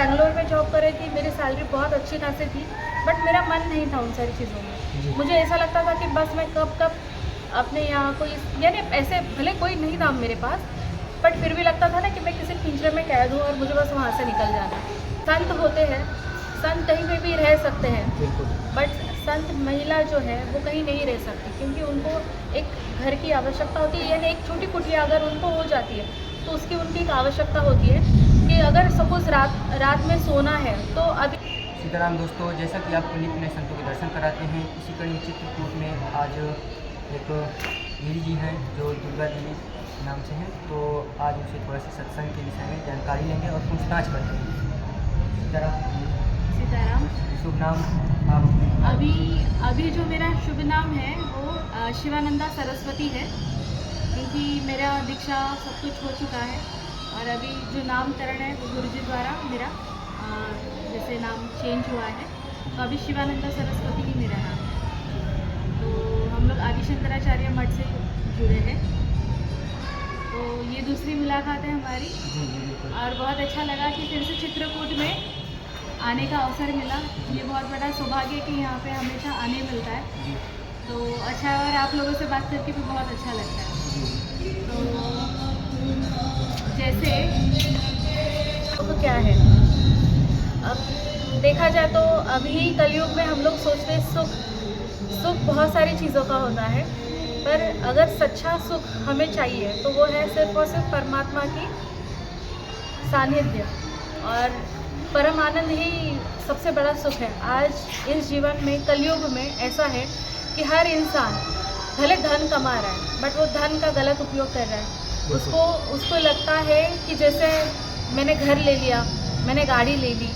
बैंगलोर में जॉब कर रही थी, मेरी सैलरी बहुत अच्छी खासी थी, बट मेरा मन नहीं था उन सारी चीज़ों में। मुझे ऐसा लगता था कि बस मैं कब कब अपने यहाँ कोई, यानी ऐसे भले कोई नहीं था मेरे पास, बट फिर भी लगता था ना कि मैं किसी पिंजरे में कैद हूँ और मुझे बस वहाँ से निकल जाना है। संत होते हैं, संत कहीं पे भी रह सकते हैं, बट संत महिला जो है वो कहीं नहीं रह सकती, क्योंकि उनको एक घर की आवश्यकता होती है। यानी एक छोटी कुटिया अगर उनको हो जाती है तो उसकी उनकी एक आवश्यकता होती है कि अगर सपोज रात में सोना है तो अभी। सीताराम दोस्तों, जैसा कि आपको नित्य नए संतों के दर्शन कराते हैं, इसी कड़ी चित्रकूट में आज एक गिरी जी हैं जो दुर्गा देवी नाम से हैं, तो आज उनसे थोड़ा सा सत्संग के विषय में जानकारी लेंगे और पूछताछ करते हैं। सीताराम। शुभ नाम आप? अभी जो मेरा शुभ नाम है वो शिवानंदा सरस्वती है, क्योंकि मेरा दीक्षा सब कुछ हो चुका है और अभी जो नामकरण है वो गुरु जी द्वारा मेरा जैसे नाम चेंज हुआ है, तो अभी शिवानंदा सरस्वती ही मेरा नाम है। तो हम लोग आदि शंकराचार्य मठ से जुड़े हैं, तो ये दूसरी मुलाकात है हमारी और बहुत अच्छा लगा कि फिर से चित्रकूट में आने का अवसर मिला। ये बहुत बड़ा सौभाग्य कि यहाँ पे हमेशा आने मिलता है, तो अच्छा है और आप लोगों से बात करके भी बहुत अच्छा लगता है। तो जैसे तो क्या है, अब देखा जाए तो अभी कलयुग में हम लोग सोचते हैं सुख बहुत सारी चीज़ों का होता है, पर अगर सच्चा सुख हमें चाहिए तो वो है सिर्फ और सिर्फ परमात्मा की सानिध्य और परम आनंद ही सबसे बड़ा सुख है। आज इस जीवन में कलयुग में ऐसा है कि हर इंसान भले धन कमा रहा है, बट वो धन का गलत उपयोग कर रहा है। उसको लगता है कि जैसे मैंने घर ले लिया, मैंने गाड़ी ले ली,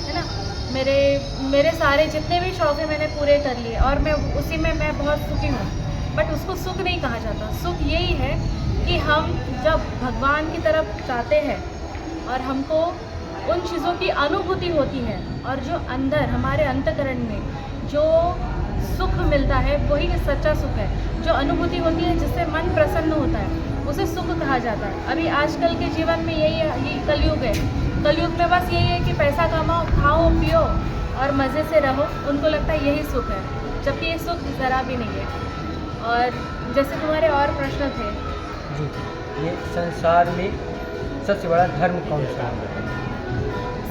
है ना, मेरे सारे जितने भी शौक हैं मैंने पूरे कर लिए और मैं उसी में मैं बहुत सुखी हूँ। बट उसको सुख नहीं कहा जाता। सुख यही है कि हम जब भगवान की तरफ जाते हैं और हमको उन चीज़ों की अनुभूति होती है और जो अंदर हमारे अंतःकरण में जो सुख मिलता है वही सच्चा सुख है। जो अनुभूति होती है जिससे मन प्रसन्न होता है उसे सुख कहा जाता है। अभी आजकल के जीवन में यही कलयुग है। कलयुग में बस यही है कि पैसा कमाओ, खाओ पियो और मज़े से रहो। उनको लगता है यही सुख है, जबकि ये सुख ज़रा भी नहीं है। और जैसे तुम्हारे और प्रश्न थे जी, ये संसार में सबसे बड़ा धर्म कौन सा है?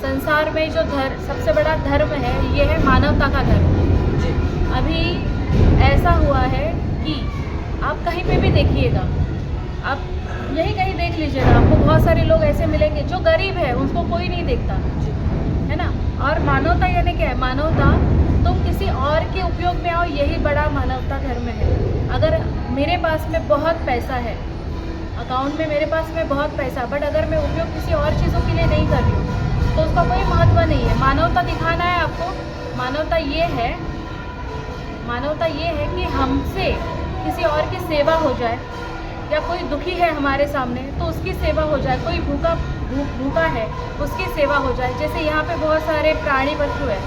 संसार में जो सबसे बड़ा धर्म है ये है मानवता का धर्म जी। अभी ऐसा हुआ है कि आप कहीं पे भी देखिएगा, आप यही कहीं देख लीजिएगा, आपको बहुत सारे लोग ऐसे मिलेंगे जो गरीब है, उसको कोई नहीं देखता, है ना। और मानवता यानी क्या है? मानवता तुम किसी और के उपयोग में आओ, यही बड़ा मानवता धर्म है। अगर मेरे पास में बहुत पैसा है, अकाउंट में मेरे पास में बहुत पैसा, बट अगर मैं उपयोग किसी और चीज़ों के लिए नहीं कर रही हूँ तो उसका कोई महत्व नहीं है। मानवता दिखाना है आपको। मानवता ये है कि हमसे किसी और की सेवा हो जाए, या कोई दुखी है हमारे सामने तो उसकी सेवा हो जाए, कोई भूखा है उसकी सेवा हो जाए। जैसे यहाँ पे बहुत सारे प्राणी पशु है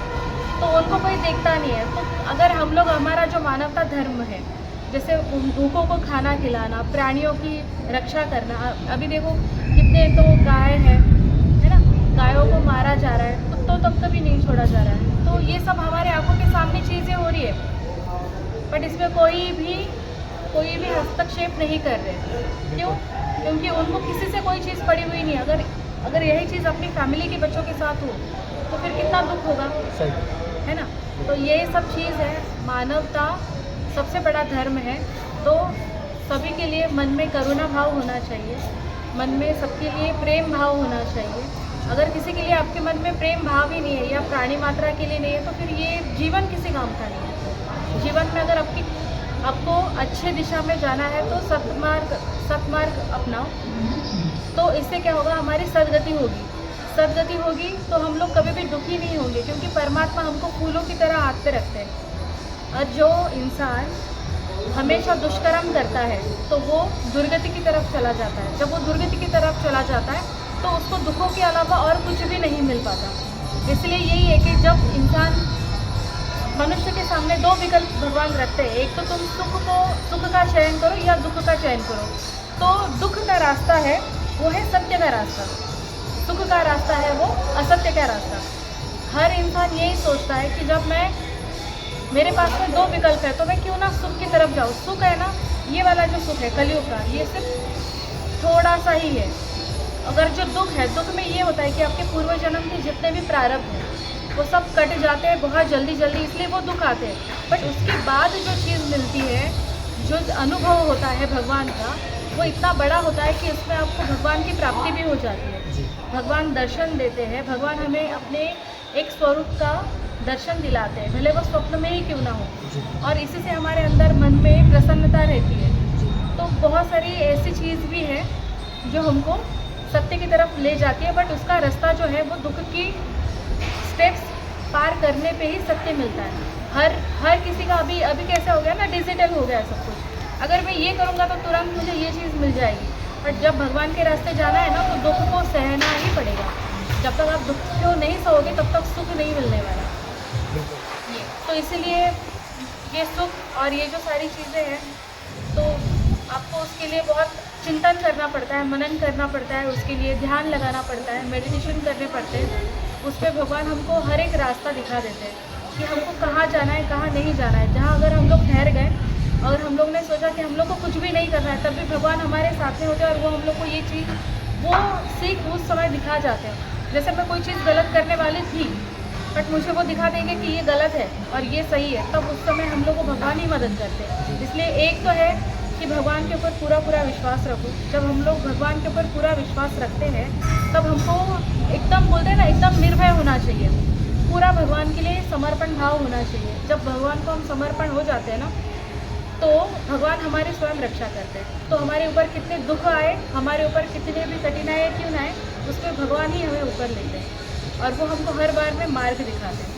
तो उनको कोई देखता नहीं है, तो अगर हम लोग, हमारा जो मानवता धर्म है, जैसे भूखों को खाना खिलाना, प्राणियों की रक्षा करना। अभी देखो कितने तो गाय है ना, गायों को मारा जा रहा है, कुत्तों तक कभी नहीं छोड़ा जा रहा है। तो ये सब हमारे आंखों के सामने चीज़ें हो रही है, बट इसमें कोई भी हस्तक्षेप नहीं कर रहे। क्यों? क्योंकि उनको किसी से कोई चीज़ पड़ी हुई नहीं। अगर यही चीज़ अपनी फैमिली के बच्चों के साथ हो तो फिर कितना दुख होगा, है ना। तो ये सब चीज़ है। मानवता सबसे बड़ा धर्म है। तो सभी के लिए मन में करुणा भाव होना चाहिए, मन में सबके लिए प्रेम भाव होना चाहिए। अगर किसी के लिए आपके मन में प्रेम भाव ही नहीं है या प्राणी मात्रा के लिए नहीं है तो फिर ये जीवन किसी काम का नहीं है। जीवन में अगर आपको अच्छे दिशा में जाना है तो सत्मार्ग अपनाओ, तो इससे क्या होगा? हमारी सदगति होगी तो हम लोग कभी भी दुखी नहीं होंगे, क्योंकि परमात्मा हमको फूलों की तरह हाथ पे रखते हैं। और जो इंसान हमेशा दुष्कर्म करता है तो वो दुर्गति की तरफ चला जाता है। जब वो दुर्गति की तरफ चला जाता है तो उसको दुखों के अलावा और कुछ भी नहीं मिल पाता। इसलिए यही है कि जब इंसान, मनुष्य के सामने दो विकल्प भगवान रखते हैं, एक तो तुम सुख का चयन करो या दुख का चयन करो। तो दुख का रास्ता है वो है सत्य का रास्ता। सुख का रास्ता है वो असत्य का रास्ता। हर इंसान यही सोचता है कि जब मेरे पास में दो विकल्प है तो मैं क्यों ना सुख की तरफ जाऊँ। सुख है ना, ये वाला जो सुख है कलयुग का, ये सिर्फ थोड़ा सा ही है। अगर जो दुख है, दुख में ये होता है कि आपके पूर्व जन्म के जितने भी प्रारब्ध हैं वो सब कट जाते हैं बहुत जल्दी जल्दी, इसलिए वो दुख आते हैं। बट उसके बाद जो चीज़ मिलती है, जो अनुभव होता है भगवान का, वो इतना बड़ा होता है कि उसमें आपको भगवान की प्राप्ति भी हो जाती है। भगवान दर्शन देते हैं, भगवान हमें अपने एक स्वरूप का दर्शन दिलाते हैं, भले वो स्वप्न में ही क्यों ना हो। और इसी से हमारे अंदर मन में प्रसन्नता रहती है। तो बहुत सारी ऐसी चीज़ भी है जो हमको सत्य की तरफ ले जाती है, बट उसका रास्ता जो है वो दुख की स्टेप्स पार करने पे ही सत्य मिलता है। हर किसी का अभी कैसा हो गया ना, डिजिटल हो गया सब कुछ। अगर मैं ये करूँगा तो तुरंत मुझे ये चीज़ मिल जाएगी, बट जब भगवान के रास्ते जाना है ना तो दुख को सहना ही पड़ेगा। जब तक आप दुख को नहीं सहोगे तब तक सुख नहीं मिलने वाला। ये तो इसीलिए ये सुख और ये जो सारी चीज़ें हैं, तो आपको उसके लिए बहुत चिंतन करना पड़ता है, मनन करना पड़ता है, उसके लिए ध्यान लगाना पड़ता है, मेडिटेशन करने पड़ते हैं। उस पर भगवान हमको हर एक रास्ता दिखा देते हैं कि हमको कहाँ जाना है, कहाँ नहीं जाना है। जहाँ अगर हम लोग ठहर गए और हम लोग ने सोचा कि हम लोग को कुछ भी नहीं करना है, तब भी भगवान हमारे साथ में होते हैं और वो हम लोग को ये चीज़, वो सीख उस समय दिखा जाते हैं। जैसे मैं कोई चीज़ गलत करने वाली थी, बट मुझे वो दिखा देंगे कि ये गलत है और ये सही है, तब उस समय हम लोग को भगवान ही मदद करते हैं। इसलिए एक तो है कि भगवान के ऊपर पूरा विश्वास रखो। जब हम लोग भगवान के ऊपर पूरा विश्वास रखते हैं तब हमको एकदम, बोलते हैं ना, एकदम निर्भय होना चाहिए। पूरा भगवान के लिए समर्पण भाव होना चाहिए। जब भगवान को हम समर्पण हो जाते हैं ना, तो भगवान हमारी स्वयं रक्षा करते हैं। तो हमारे ऊपर कितने दुख आए, हमारे ऊपर कितने भी कठिनाई क्यों ना आए, उस पर भगवान ही हमें ऊपर लेते हैं और वो हमको हर बार में मार्ग दिखाते हैं।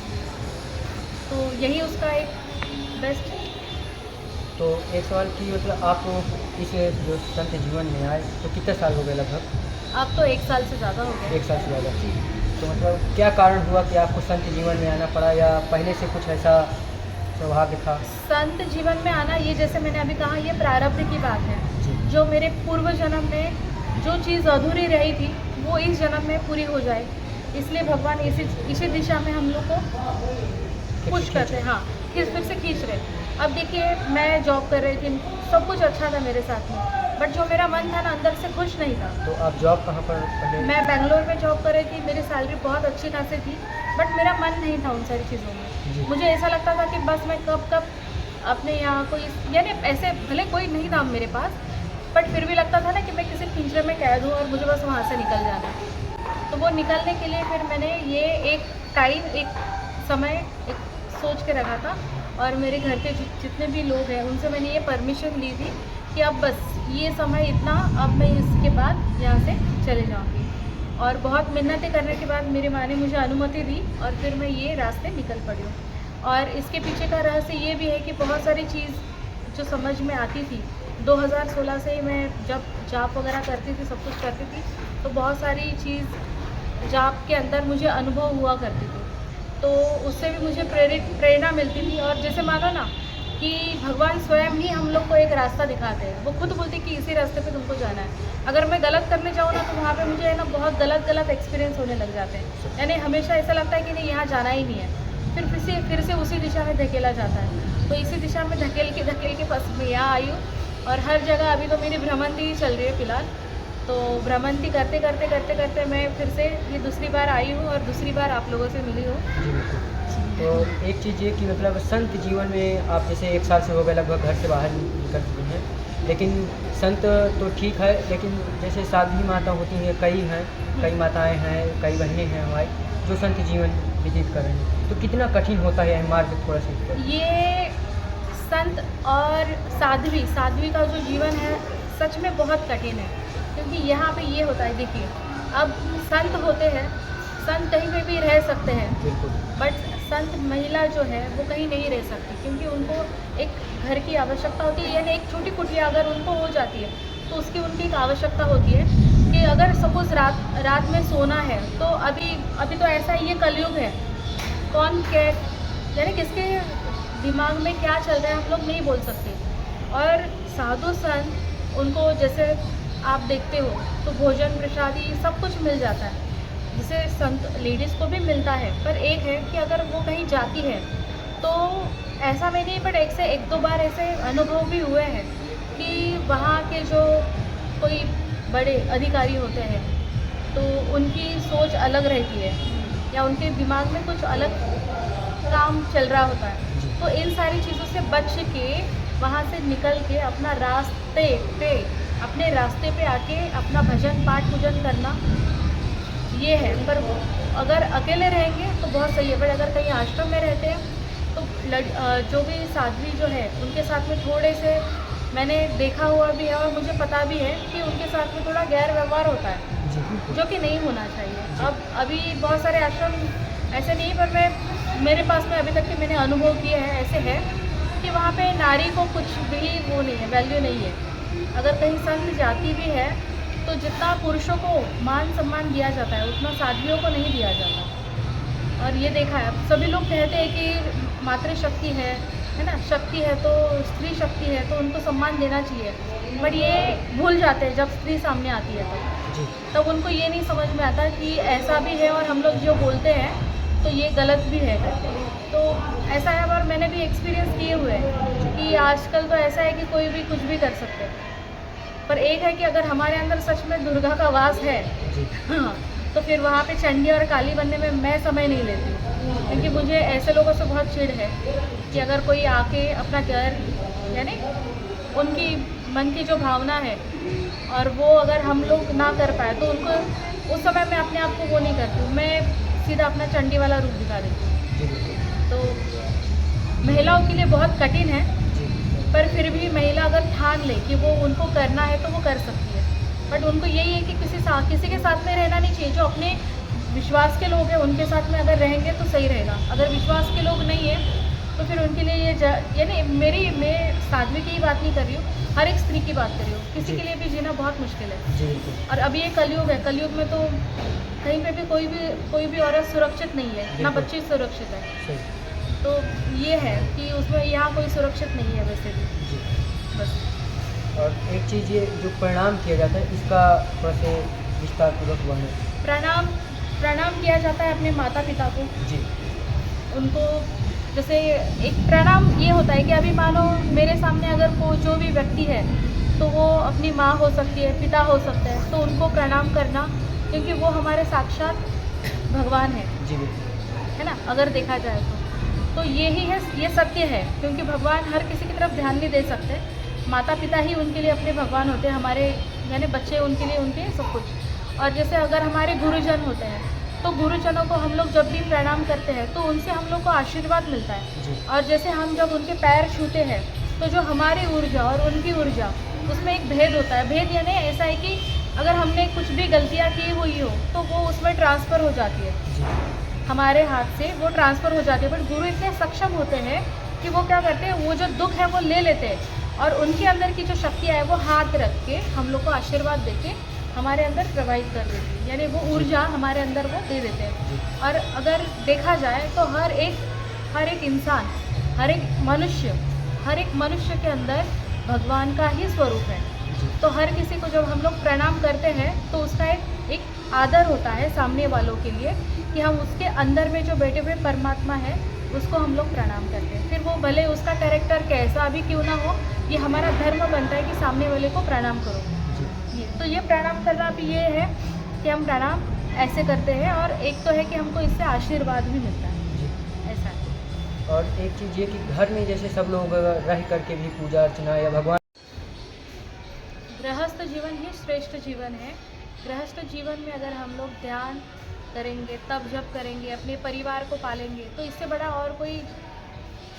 तो यही उसका एक बेस्ट। तो एक सवाल कि मतलब आप इस जो संत जीवन में आए तो कितने साल हो गए लगभग? अब तो 1 साल से ज़्यादा हो गया। 1 साल से ज़्यादा। तो मतलब क्या कारण हुआ कि आपको संत जीवन में आना पड़ा, या पहले से कुछ ऐसा स्वभाव था? संत जीवन में आना, ये जैसे मैंने अभी कहा, ये प्रारब्ध की बात है। जो मेरे पूर्व जन्म में जो चीज़ अधूरी रही थी वो इस जन्म में पूरी हो जाए, इसलिए भगवान इसी दिशा में हम लोग को पुश करते हैं। हाँ, फिर से खींच रहे। अब देखिए, मैं जॉब कर रही थी, सब कुछ अच्छा था मेरे साथ में, बट जो मेरा मन था ना, अंदर से खुश नहीं था। तो आप जॉब कहाँ पर पहले? मैं बेंगलोर में जॉब कर रही थी, मेरी सैलरी बहुत अच्छी खासी थी, बट मेरा मन नहीं था उन सारी चीज़ों में। मुझे ऐसा लगता था कि बस मैं कब अपने यहाँ कोई, यानी ऐसे भले कोई नहीं था मेरे पास, बट फिर भी लगता था ना कि मैं किसी पिंजरे में कैद हूँ और मुझे बस वहाँ से निकल जाना है। तो वो निकलने के लिए फिर मैंने ये एक समय सोच के रखा था, और मेरे घर के जितने भी लोग हैं उनसे मैंने ये परमिशन ली थी कि अब बस ये समय इतना, अब मैं इसके बाद यहाँ से चले जाऊँगी। और बहुत मिन्नतें करने के बाद मेरी माँ ने मुझे अनुमति दी और फिर मैं ये रास्ते निकल पड़ी हूँ। और इसके पीछे का रहस्य ये भी है कि बहुत सारी चीज़ जो समझ में आती थी, 2016 से ही मैं जब जॉब वगैरह करती थी, सब कुछ करती थी, तो बहुत सारी चीज़ जॉब के अंदर मुझे अनुभव हुआ करती थी, तो उससे भी मुझे प्रेरणा मिलती थी। और जैसे मानो ना कि भगवान स्वयं ही हम लोग को एक रास्ता दिखाते हैं, वो खुद बोलते कि इसी रास्ते पे तुमको जाना है। अगर मैं गलत करने जाऊँ ना, तो वहाँ पे मुझे है ना बहुत गलत एक्सपीरियंस होने लग जाते हैं, यानी हमेशा ऐसा लगता है कि नहीं, यहाँ जाना ही नहीं है, फिर से उसी दिशा में धकेला जाता है। तो इसी दिशा में धकेल के बस मैं यहाँ आई हूँ। और हर जगह अभी तो मेरी भ्रमंती ही चल रही है फ़िलहाल, तो भ्रमंती करते मैं फिर से ये दूसरी बार आई हूँ और दूसरी बार आप लोगों से मिली हूँ। जी बिल्कुल। तो एक चीज़ ये कि मतलब संत जीवन में आप जैसे 1 साल से हो गए लगभग घर से बाहर निकल चुके हैं, लेकिन संत तो ठीक है, लेकिन जैसे साध्वी माता होती हैं, कई माताएं हैं, कई बहनें हैं हमारी जो संत जीवन व्यतीत कर रहे हैं, तो कितना कठिन होता है यह मार्ग? थोड़ा सा ये संत और साध्वी का जो जीवन है सच में बहुत कठिन है, क्योंकि यहाँ पे ये होता है, देखिए, अब संत होते हैं, संत कहीं पे भी रह सकते हैं, बट संत महिला जो है वो कहीं नहीं रह सकती, क्योंकि उनको एक घर की आवश्यकता होती है, यानी एक छोटी कुटिया अगर उनको हो जाती है तो उसकी उनकी एक आवश्यकता होती है कि अगर सपोज रात में सोना है, तो अभी तो ऐसा ही, ये कलयुग है, कौन क्या, यानी किसके दिमाग में क्या चल रहा है हम लोग नहीं बोल सकते। और साधु संत, उनको जैसे आप देखते हो तो भोजन प्रसादी सब कुछ मिल जाता है, जिसे संत लेडीज़ को भी मिलता है, पर एक है कि अगर वो कहीं जाती है तो ऐसा में नहीं, बट एक से एक दो बार ऐसे अनुभव भी हुए हैं कि वहाँ के जो कोई बड़े अधिकारी होते हैं तो उनकी सोच अलग रहती है या उनके दिमाग में कुछ अलग काम चल रहा होता है। तो इन सारी चीज़ों से बच के वहाँ से निकल के अपने रास्ते पे आके अपना भजन पाठ पूजन करना, ये है। पर अगर अकेले रहेंगे तो बहुत सही है, पर अगर कहीं आश्रम में रहते हैं तो जो भी साध्वी जो है उनके साथ में थोड़े से मैंने देखा हुआ भी है और मुझे पता भी है कि उनके साथ में थोड़ा गैर व्यवहार होता है, जो कि नहीं होना चाहिए। अब अभी बहुत सारे आश्रम ऐसे नहीं, पर मेरे पास में अभी तक के मैंने अनुभव किए हैं, ऐसे है कि वहाँ पे नारी को कुछ भी वो नहीं है, वैल्यू नहीं है। अगर कहीं संत जाती भी है तो जितना पुरुषों को मान सम्मान दिया जाता है उतना साध्वियों को नहीं दिया जाता। और ये देखा है, सभी लोग कहते हैं कि मातृशक्ति है ना, शक्ति है तो स्त्री शक्ति है तो उनको सम्मान देना चाहिए, बट ये भूल जाते हैं जब स्त्री सामने आती है तब उनको ये नहीं समझ में आता कि ऐसा भी है और हम लोग जो बोलते हैं तो ये गलत भी है करके। तो ऐसा है, और मैंने भी एक्सपीरियंस किए हुए हैं कि आजकल तो ऐसा है कि कोई भी कुछ भी कर सकते हैं, पर एक है कि अगर हमारे अंदर सच में दुर्गा का वास है हाँ, तो फिर वहाँ पे चंडी और काली बनने में मैं समय नहीं लेती, क्योंकि मुझे ऐसे लोगों से बहुत चिढ़ है कि अगर कोई आके अपना घर यानी उनकी मन की जो भावना है और वो अगर हम लोग ना कर पाए तो उनको उस समय मैं अपने आप को वो नहीं करती हूँ, मैं सीधा अपना चंडी वाला रूप दिखा देती हूँ। तो महिलाओं के लिए बहुत कठिन है, पर फिर भी महिला अगर ठान ले कि वो उनको करना है तो वो कर सकती है। बट उनको यही है कि किसी के साथ में रहना नहीं चाहिए, जो अपने विश्वास के लोग हैं उनके साथ में अगर रहेंगे तो सही रहेगा। अगर विश्वास के लोग नहीं है तो फिर उनके लिए ये यानी मैं साध्वी की ही बात नहीं कर रही हूँ, हर एक स्त्री की बात कर रही हूँ, किसी के लिए भी जीना बहुत मुश्किल है। और अभी ये कलयुग है, कलयुग में तो कहीं पे भी कोई भी औरत सुरक्षित नहीं है, ना बच्चे सुरक्षित है। तो ये है कि उसमें यहाँ कोई सुरक्षित नहीं है वैसे भी बस। और एक चीज़ ये जो प्रणाम किया जाता है इसका थोड़ा से विस्तार पूर्वक वर्णन। प्रणाम किया जाता है अपने माता पिता को जी। उनको जैसे एक प्रणाम ये होता है कि अभी मानो मेरे सामने अगर कोई जो भी व्यक्ति है तो वो अपनी माँ हो सकती है, पिता हो सकता है, तो उनको प्रणाम करना, क्योंकि वो हमारे साक्षात भगवान है जी है ना, अगर देखा जाए तो यही है, ये सत्य है। क्योंकि भगवान हर किसी की तरफ ध्यान नहीं दे सकते, माता पिता ही उनके लिए अपने भगवान होते हैं, हमारे यानी बच्चे उनके लिए उनके सब कुछ। और जैसे अगर हमारे गुरुजन होते हैं तो गुरुजनों को हम लोग जब भी प्रणाम करते हैं तो उनसे हम लोग को आशीर्वाद मिलता है। और जैसे हम जब उनके पैर छूते हैं तो जो हमारी ऊर्जा और उनकी ऊर्जा उसमें एक भेद होता है। भेद यानी ऐसा है कि अगर हमने कुछ भी गलतियाँ की हुई हो तो वो उसमें ट्रांसफ़र हो जाती है, हमारे हाथ से वो ट्रांसफ़र हो जाती है। बट गुरु इतने सक्षम होते हैं कि वो क्या करते हैं, वो जो दुख है वो ले लेते हैं और उनके अंदर की जो शक्ति है वो हाथ रख के हम लोग को आशीर्वाद दे के हमारे अंदर प्रवाहित कर देती है, यानी वो ऊर्जा हमारे अंदर वो दे देते हैं। और अगर देखा जाए तो हर एक इंसान, हर एक मनुष्य के अंदर भगवान का ही स्वरूप है। तो हर किसी को जब हम लोग प्रणाम करते हैं तो उसका एक आदर होता है सामने वालों के लिए कि हम उसके अंदर में जो बैठे हुए परमात्मा है उसको हम लोग प्रणाम करते हैं। फिर वो भले उसका कैरेक्टर कैसा भी क्यों ना हो, ये हमारा धर्म बनता है कि सामने वाले को प्रणाम करो। तो ये प्रणाम करना भी ये है कि हम प्रणाम ऐसे करते हैं, और एक तो है कि हमको इससे आशीर्वाद भी मिलता है, ऐसा है। और एक चीज़ ये कि घर में जैसे सब लोग रह करके भी पूजा अर्चना या भगवान, गृहस्थ जीवन ही श्रेष्ठ जीवन है। गृहस्थ जीवन में अगर हम लोग ध्यान करेंगे, तब जब करेंगे, अपने परिवार को पालेंगे, तो इससे बड़ा और कोई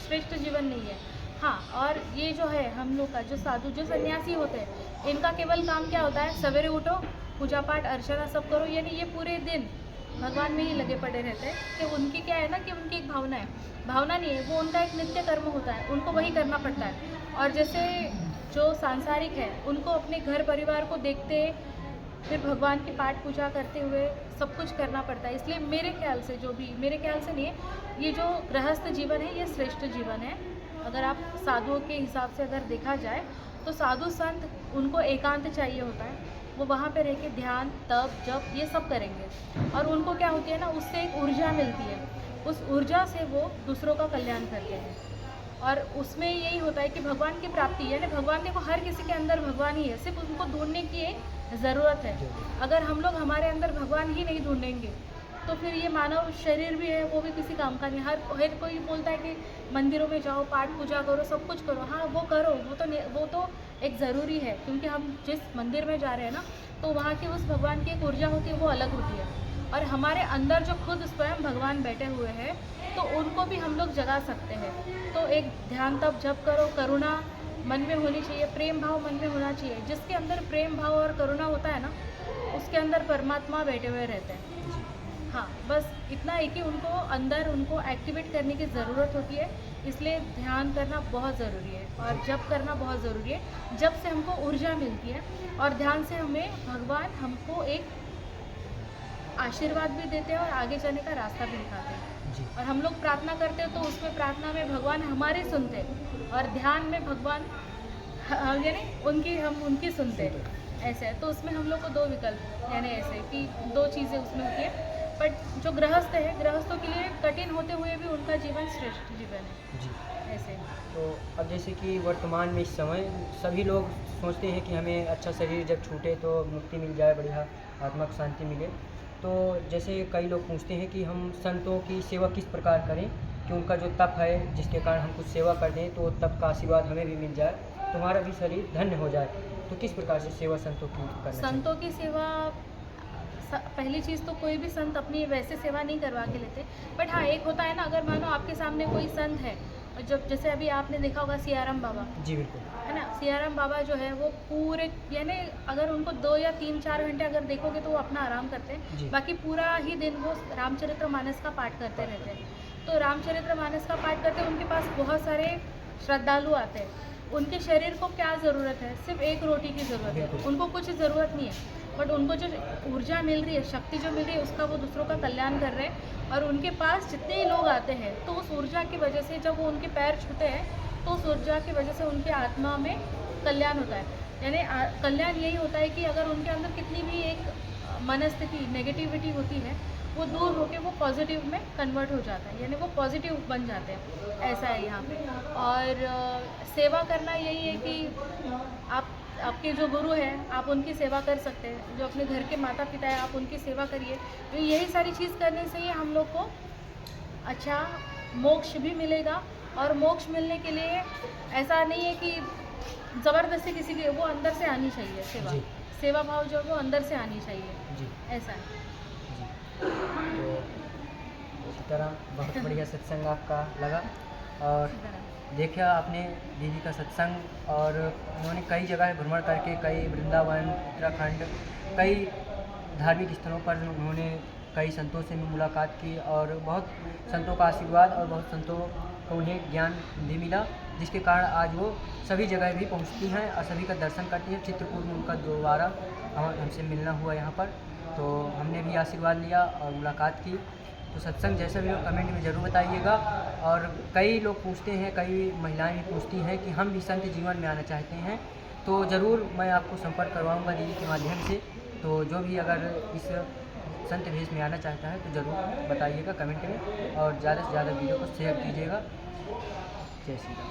श्रेष्ठ जीवन नहीं है। हाँ, और ये जो है हम लोग का जो साधु जो सन्यासी होते हैं, इनका केवल काम क्या होता है, सवेरे उठो, पूजा पाठ अर्चना सब करो, यानी ये पूरे दिन भगवान में ही लगे पड़े रहते हैं। कि उनकी क्या है ना कि उनकी एक भावना नहीं है, वो उनका एक नित्य कर्म होता है, उनको वही करना पड़ता है। और जैसे जो सांसारिक है उनको अपने घर परिवार को देखते फिर भगवान की पाठ पूजा करते हुए सब कुछ करना पड़ता है। इसलिए मेरे ख्याल से नहीं है, ये जो गृहस्थ जीवन है ये श्रेष्ठ जीवन है। अगर आप साधुओं के हिसाब से अगर देखा जाए तो साधु संत उनको एकांत चाहिए होता है, वो वहाँ पे रह के ध्यान, तप, जप ये सब करेंगे और उनको क्या होती है ना, उससे एक ऊर्जा मिलती है। उस ऊर्जा से वो दूसरों का कल्याण करते हैं और उसमें यही होता है कि भगवान की प्राप्ति, यानी भगवान देखो हर किसी के अंदर भगवान ही है, सिर्फ उनको ढूंढने की एक ज़रूरत है। अगर हम लोग हमारे अंदर भगवान ही नहीं ढूंढेंगे तो फिर ये मानव शरीर भी है वो भी किसी काम का नहीं। हर कोई बोलता है कि मंदिरों में जाओ, पाठ पूजा करो, सब कुछ करो, हाँ वो करो, वो तो एक ज़रूरी है, क्योंकि हम जिस मंदिर में जा रहे हैं ना, तो वहाँ की उस भगवान की एक ऊर्जा होती है, वो अलग होती है। और हमारे अंदर जो खुद स्वयं भगवान बैठे हुए हैं, तो उनको भी हम लोग जगा सकते हैं। तो एक ध्यान तप जप करो, करुणा मन में होनी चाहिए, प्रेम भाव मन में होना चाहिए। जिसके अंदर प्रेम भाव और करुणा होता है ना, उसके अंदर परमात्मा बैठे हुए रहते हैं। हाँ, बस इतना है कि उनको एक्टिवेट करने की ज़रूरत होती है, इसलिए ध्यान करना बहुत ज़रूरी है और जप करना बहुत ज़रूरी है। जप से हमको ऊर्जा मिलती है और ध्यान से भगवान हमको एक आशीर्वाद भी देते हैं और आगे जाने का रास्ता भी दिखाते हैं। जी। और हम लोग प्रार्थना करते हैं तो उसमें प्रार्थना में भगवान हमारी सुनते हैं और ध्यान में भगवान यानी उनकी सुनते हैं। ऐसे है, तो उसमें हम लोग को दो विकल्प, यानी ऐसे कि दो चीज़ें उसमें होती है। बट जो गृहस्थ है, गृहस्थों के लिए कठिन होते हुए भी उनका जीवन श्रेष्ठ जीवन है। जी। ऐसे तो अब जैसे कि वर्तमान में इस समय सभी लोग सोचते हैं कि हमें अच्छा शरीर जब छूटे तो मुक्ति मिल जाए, बढ़िया आत्मा को शांति मिले। तो जैसे कई लोग पूछते हैं कि हम संतों की सेवा किस प्रकार करें कि उनका जो तप है जिसके कारण हम कुछ सेवा कर दें तो तप का आशीर्वाद हमें भी मिल जाए, तो हमारा भी शरीर धन्य हो जाए। तो किस प्रकार से सेवा संतों की करना चाहिए? संतों की सेवा, पहली चीज़ तो कोई भी संत अपनी वैसे सेवा नहीं करवा के लेते। बट हाँ, एक होता है ना, अगर मानो आपके सामने कोई संत है, जब जैसे अभी आपने देखा होगा सियाराम बाबा, जी बिल्कुल। है ना, सियाराम बाबा जो है वो पूरे, यानी अगर उनको 2 या 3-4 घंटे अगर देखोगे तो वो अपना आराम करते जी। हैं, बाकी पूरा ही दिन वो रामचरितमानस का पाठ करते रहते हैं। तो रामचरितमानस का पाठ करते उनके पास बहुत सारे श्रद्धालु आते हैं। उनके शरीर को क्या ज़रूरत है? सिर्फ एक रोटी की ज़रूरत है, बिल्कुल। उनको कुछ ज़रूरत नहीं है। बट उनको जो ऊर्जा मिल रही है, शक्ति जो मिल रही है, उसका वो दूसरों का कल्याण कर रहे हैं। और उनके पास जितने ही लोग आते हैं तो उस ऊर्जा की वजह से जब वो उनके पैर छूते हैं तो उस ऊर्जा की वजह से उनकी आत्मा में कल्याण होता है। यानी कल्याण यही होता है कि अगर उनके अंदर कितनी भी एक मनस्थिति नेगेटिविटी होती है, वो दूर होकर वो पॉजिटिव में कन्वर्ट हो जाता है, यानी वो पॉजिटिव बन जाते हैं। ऐसा है यहाँ पे। और सेवा करना यही है कि आपके जो गुरु हैं आप उनकी सेवा कर सकते हैं, जो अपने घर के माता पिता हैं आप उनकी सेवा करिए। तो यही सारी चीज़ करने से ही हम लोग को अच्छा मोक्ष भी मिलेगा। और मोक्ष मिलने के लिए ऐसा नहीं है कि ज़बरदस्ती किसी की, वो अंदर से आनी चाहिए सेवा। जी। सेवा भाव जो है वो अंदर से आनी चाहिए। जी। ऐसा है। जी। तो इसी तरह बहुत बढ़िया सत्संग आपका लगा और इसी तरह। देखा आपने दीदी का सत्संग, और उन्होंने कई जगह भ्रमण करके, कई वृंदावन, उत्तराखंड, कई धार्मिक स्थलों पर उन्होंने कई संतों से भी मुलाकात की और बहुत संतों का आशीर्वाद और बहुत संतों को उन्हें ज्ञान भी मिला, जिसके कारण आज वो सभी जगह भी पहुंचती हैं और सभी का दर्शन करती हैं। चित्रकूट में उनका दोबारा हमसे मिलना हुआ यहाँ पर, तो हमने भी आशीर्वाद लिया और मुलाकात की। तो सत्संग जैसा भी हो कमेंट में ज़रूर बताइएगा। और कई लोग पूछते हैं, कई महिलाएं भी पूछती हैं कि हम भी संत जीवन में आना चाहते हैं, तो ज़रूर मैं आपको संपर्क करवाऊंगा दीदी के माध्यम से। तो जो भी अगर इस संत भेष में आना चाहता है तो ज़रूर बताइएगा कमेंट में, और ज़्यादा से ज़्यादा वीडियो को शेयर कीजिएगा। जय श्री राम।